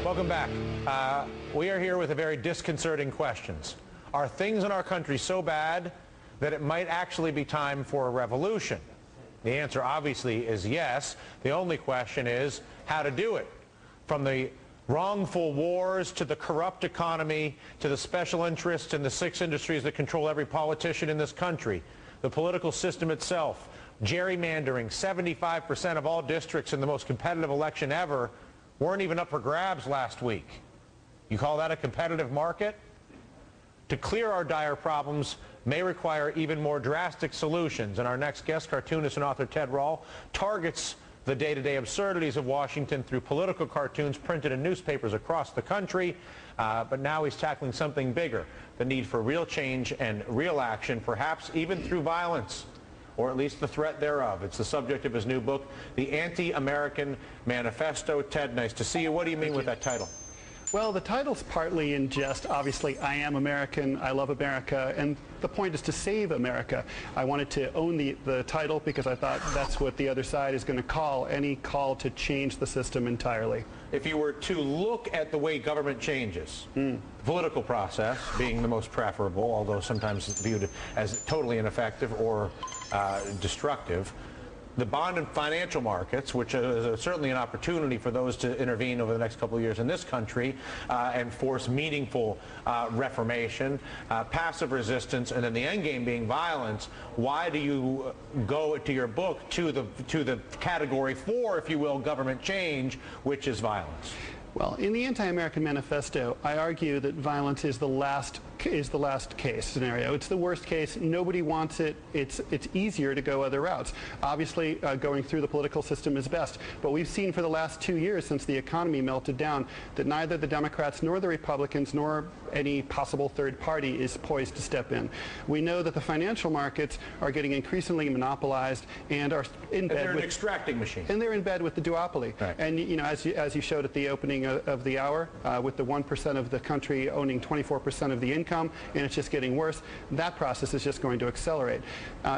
Welcome back. We are here with a very disconcerting questions. Are things in our country so bad that it might actually be time for a revolution? The answer obviously is yes. The only question is how to do it. From the wrongful wars to the corrupt economy to the special interests in the 6 industries that control every politician in this country, the political system itself, gerrymandering. 75% of all districts in the most competitive election ever weren't even up for grabs last week. You call that a competitive market? To clear our dire problems may require even more drastic solutions, and our next guest, cartoonist and author Ted Rall, targets the day-to-day absurdities of Washington through political cartoons printed in newspapers across the country, but now he's tackling something bigger, the need for real change and real action, perhaps even through violence, or at least the threat thereof. It's the subject of his new book, The Anti-American Manifesto. Ted, nice to see you. What do you mean with that title? Well, the title's partly in jest. Obviously, I am American, I love America, and the point is to save America. I wanted to own the title because I thought that's what the other side is going to call any call to change the system entirely. If you were to look at the way government changes, the political process being the most preferable, although sometimes viewed as totally ineffective or destructive, the bond and financial markets, which is certainly an opportunity for those to intervene over the next couple of years in this country and force meaningful reformation, passive resistance, and then the end game being violence. Why do you go to your book to the category 4, if you will, government change, which is violence? Well, in the Anti-American Manifesto, I argue that violence is the last case scenario. It's the worst case. Nobody wants it. It's easier to go other routes. Obviously, going through the political system is best. But we've seen for the last 2 years since the economy melted down that neither the Democrats nor the Republicans nor any possible third party is poised to step in. We know that the financial markets are getting increasingly monopolized and are in bed with... They're an extracting machine. And they're in bed with the duopoly. Right. And, you know, as you showed at the opening of the hour, with the 1% of the country owning 24% of the income, and it's just getting worse, that process is just going to accelerate.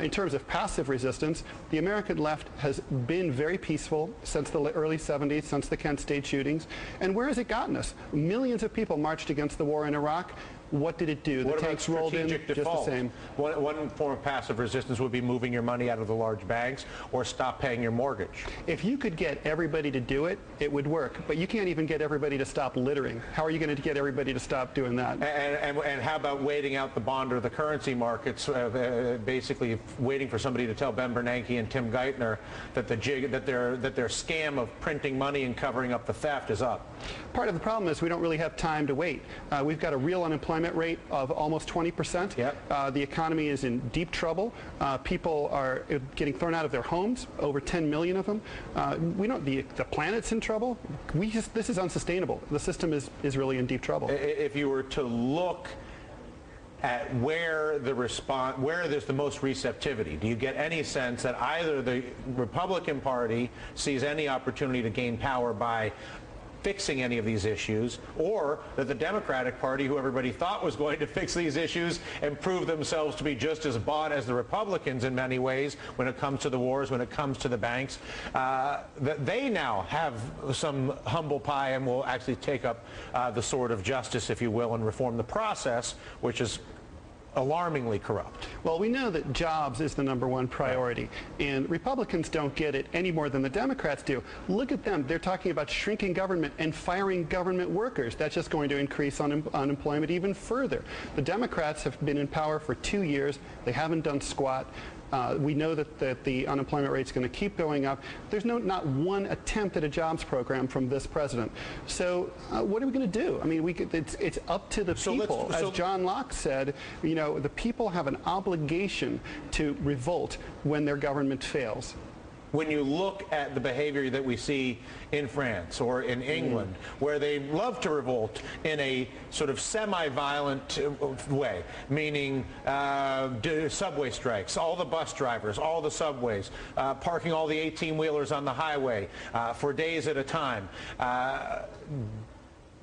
In terms of passive resistance, the American left has been very peaceful since the early 70s, since the Kent State shootings. And where has it gotten us? Millions of people marched against the war in Iraq. What did it do? The tanks rolled in, just the same. One form of passive resistance would be moving your money out of the large banks or stop paying your mortgage. If you could get everybody to do it, it would work. But you can't even get everybody to stop littering. How are you going to get everybody to stop doing that? And how about waiting out the bond or the currency markets, basically waiting for somebody to tell Ben Bernanke and Tim Geithner that their scam of printing money and covering up the theft is up? Part of the problem is we don't really have time to wait. We've got a real unemployment rate of almost 20%. Yep. The economy is in deep trouble. People are getting thrown out of their homes, over 10 million of them. The planet's in trouble. This is unsustainable. The system is really in deep trouble. If you were to look at where there's the most receptivity, do you get any sense that either the Republican Party sees any opportunity to gain power by fixing any of these issues, or that the Democratic Party, who everybody thought was going to fix these issues and prove themselves to be just as bought as the Republicans in many ways when it comes to the wars, when it comes to the banks, that they now have some humble pie and will actually take up the sword of justice, if you will, and reform the process, which is alarmingly corrupt? Well, we know that jobs is the #1 priority, and Republicans don't get it any more than the Democrats do. Look at them. They're talking about shrinking government and firing government workers. That's just going to increase unemployment even further. The Democrats have been in power for 2 years. They haven't done squat. We know that the unemployment rate is going to keep going up. There's not one attempt at a jobs program from this president. So what are we going to do? I mean, it's up to the people. As John Locke said, you know, the people have an obligation to revolt when their government fails. When you look at the behavior that we see in France or in England, where they love to revolt in a sort of semi-violent way, meaning subway strikes, all the bus drivers, all the subways, parking all the 18-wheelers on the highway for days at a time.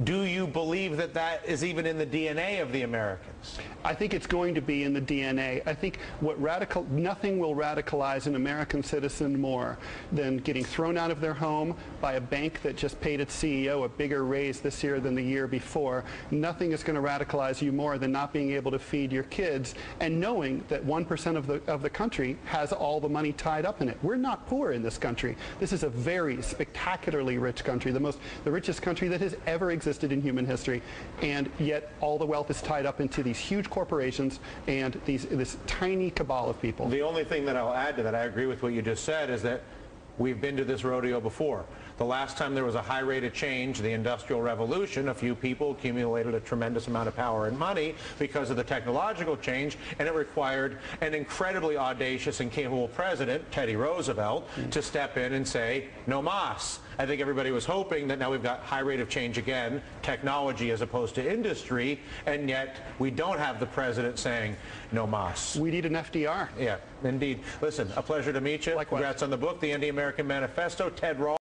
Do you believe that that is even in the DNA of the Americans? I think it's going to be in the DNA. I think nothing will radicalize an American citizen more than getting thrown out of their home by a bank that just paid its CEO a bigger raise this year than the year before. Nothing is going to radicalize you more than not being able to feed your kids and knowing that 1% of the country has all the money tied up in it. We're not poor in this country. This is a very spectacularly rich country, the richest country that has ever existed in human history, and yet all the wealth is tied up into these huge corporations and this tiny cabal of people. The only thing that I'll add to that, I agree with what you just said, is that we've been to this rodeo before. The last time there was a high rate of change, the Industrial Revolution, a few people accumulated a tremendous amount of power and money because of the technological change, and it required an incredibly audacious and capable president, Teddy Roosevelt, to step in and say, no mas. I think everybody was hoping that now we've got high rate of change again, technology as opposed to industry, and yet we don't have the president saying no mas. We need an FDR. Yeah, indeed. Listen, a pleasure to meet you. Likewise. Congrats on the book, The Anti-American Manifesto. Ted Rall.